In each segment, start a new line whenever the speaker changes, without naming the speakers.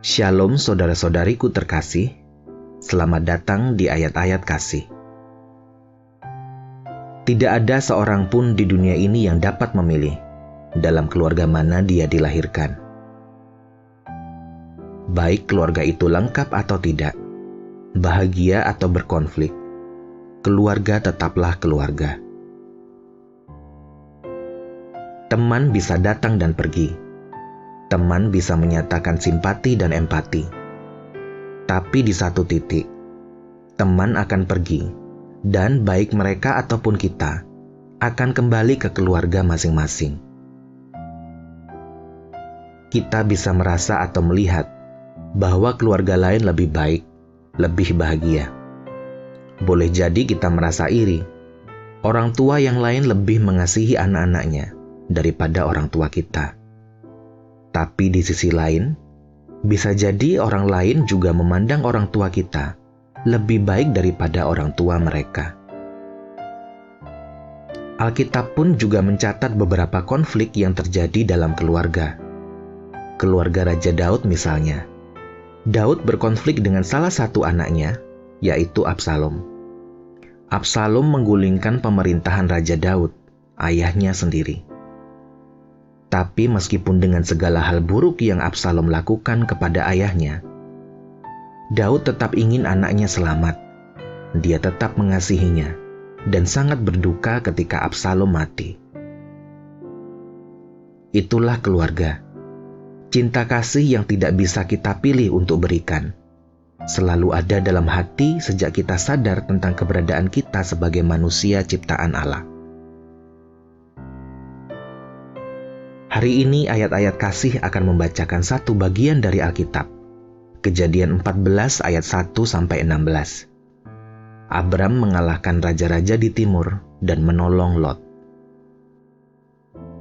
Shalom saudara-saudariku terkasih, selamat datang di ayat-ayat kasih. Tidak ada seorang pun di dunia ini yang dapat memilih dalam keluarga mana dia dilahirkan. Baik keluarga itu lengkap atau tidak, bahagia atau berkonflik, keluarga tetaplah keluarga. Teman bisa datang dan pergi. Teman bisa menyatakan simpati dan empati. Tapi di satu titik, teman akan pergi, dan baik mereka ataupun kita akan kembali ke keluarga masing-masing. Kita bisa merasa atau melihat bahwa keluarga lain lebih baik, lebih bahagia. Boleh jadi kita merasa iri, orang tua yang lain lebih mengasihi anak-anaknya daripada orang tua kita. Tapi di sisi lain, bisa jadi orang lain juga memandang orang tua kita lebih baik daripada orang tua mereka. Alkitab pun juga mencatat beberapa konflik yang terjadi dalam keluarga. Keluarga Raja Daud misalnya. Daud berkonflik dengan salah satu anaknya, yaitu Absalom. Absalom menggulingkan pemerintahan Raja Daud, ayahnya sendiri. Tapi meskipun dengan segala hal buruk yang Absalom lakukan kepada ayahnya, Daud tetap ingin anaknya selamat. Dia tetap mengasihinya dan sangat berduka ketika Absalom mati. Itulah keluarga. Cinta kasih yang tidak bisa kita pilih untuk berikan. Selalu ada dalam hati sejak kita sadar tentang keberadaan kita sebagai manusia ciptaan Allah. Hari ini ayat-ayat kasih akan membacakan satu bagian dari Alkitab. Kejadian 14 ayat 1-16. Abram mengalahkan raja-raja di timur dan menolong Lot.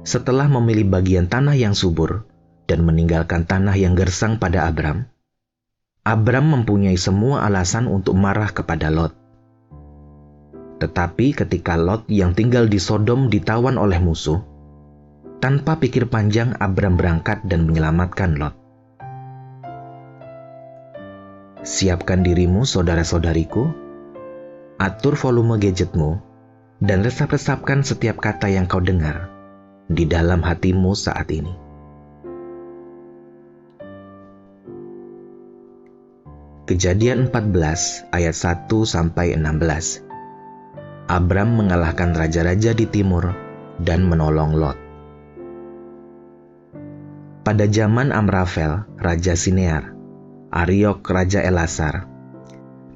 Setelah memilih bagian tanah yang subur dan meninggalkan tanah yang gersang pada Abram mempunyai semua alasan untuk marah kepada Lot. Tetapi ketika Lot yang tinggal di Sodom ditawan oleh musuh, tanpa pikir panjang Abram berangkat dan menyelamatkan Lot. Siapkan dirimu saudara-saudariku, atur volume gadgetmu, dan resap-resapkan setiap kata yang kau dengar di dalam hatimu saat ini. Kejadian 14 ayat 1-16. Abram mengalahkan raja-raja di timur dan menolong Lot. Pada zaman Amrafel, Raja Sinear, Ariok, Raja Elasar,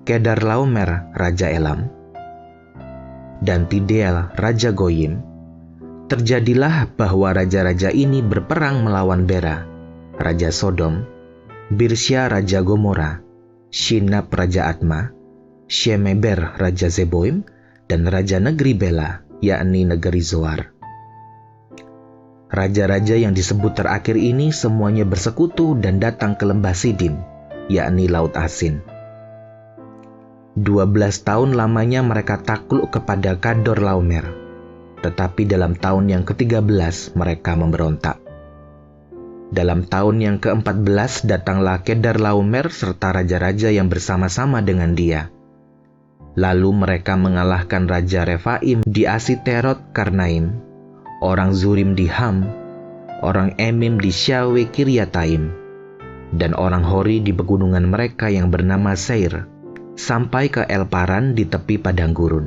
Kedarlaomer, Raja Elam, dan Tideel, Raja Goyim, terjadilah bahwa raja-raja ini berperang melawan Bera, Raja Sodom, Birsya, Raja Gomora, Shinab, Raja Adma, Shemeber, Raja Zeboim, dan Raja Negeri Bela, yakni negeri Zoar. Raja-raja yang disebut terakhir ini semuanya bersekutu dan datang ke lembah Sidim, yakni Laut Asin. 12 tahun lamanya mereka takluk kepada Kedorlaomer, tetapi dalam tahun yang ke-13 mereka memberontak. Dalam tahun yang ke-14 datanglah Kedorlaomer serta raja-raja yang bersama-sama dengan dia. Lalu mereka mengalahkan Raja Refaim di Asiterot Karnaim, orang Zurim di Ham, orang Emim di Syawe Kiryataim, dan orang Hori di pegunungan mereka yang bernama Seir, sampai ke El Paran di tepi padang gurun.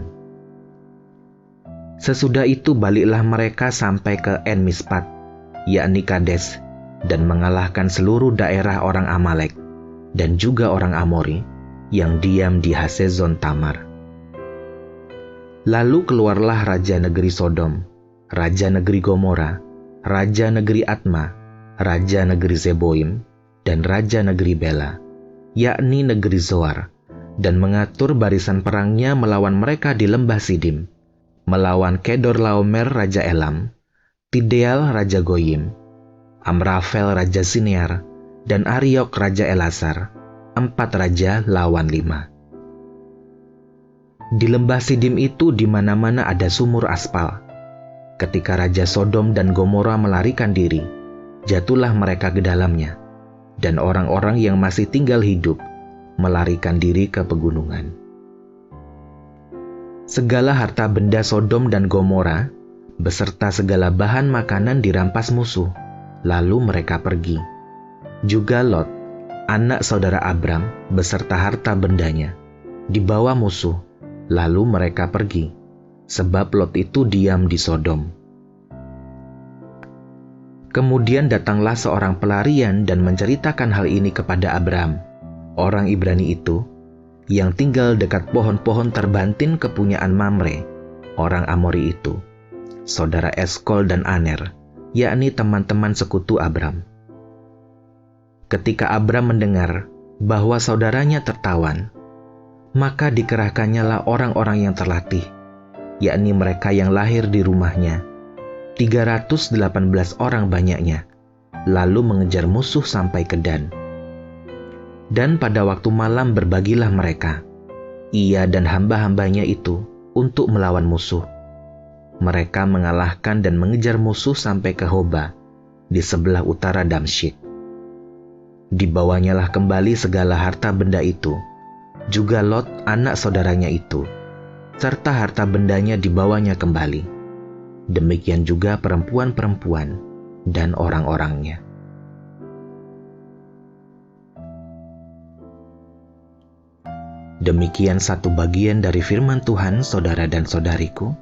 Sesudah itu baliklah mereka sampai ke En Mispat, yakni Kades, dan mengalahkan seluruh daerah orang Amalek, dan juga orang Amori, yang diam di Hasezon Tamar. Lalu keluarlah raja negeri Sodom, Raja negeri Gomora, Raja negeri Adma, Raja negeri Zeboim, dan Raja negeri Bela, yakni negeri Zoar, dan mengatur barisan perangnya melawan mereka di lembah Sidim, melawan Kedorlaomer Raja Elam, Tideel Raja Goyim, Amrafel Raja Sinear, dan Ariok Raja Elasar, 4 raja lawan 5. Di lembah Sidim itu di mana-mana ada sumur aspal. Ketika Raja Sodom dan Gomora melarikan diri, jatuhlah mereka ke dalamnya. dan orang-orang yang masih tinggal hidup melarikan diri ke pegunungan. Segala harta benda Sodom dan Gomora beserta segala bahan makanan dirampas musuh, lalu mereka pergi. Juga Lot, anak saudara Abram, beserta harta bendanya dibawa musuh, lalu mereka pergi, sebab Lot itu diam di Sodom. Kemudian datanglah seorang pelarian dan menceritakan hal ini kepada Abram, orang Ibrani itu, yang tinggal dekat pohon-pohon terbantin kepunyaan Mamre, orang Amori itu, saudara Eskol dan Aner, yakni teman-teman sekutu Abram. Ketika Abram mendengar bahwa saudaranya tertawan, maka dikerahkannya lah orang-orang yang terlatih, yakni mereka yang lahir di rumahnya, 318 orang banyaknya, lalu mengejar musuh sampai ke Dan. Dan pada waktu malam berbagilah mereka, ia dan hamba-hambanya itu, untuk melawan musuh. Mereka mengalahkan dan mengejar musuh sampai ke Hoba, di sebelah utara Damsyik. Dibawanyalah kembali segala harta benda itu, juga Lot anak saudaranya itu, serta harta bendanya dibawanya kembali. Demikian juga perempuan-perempuan dan orang-orangnya. Demikian satu bagian dari firman Tuhan, saudara dan saudariku.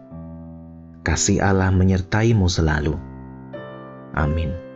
Kasih Allah menyertaimu selalu. Amin.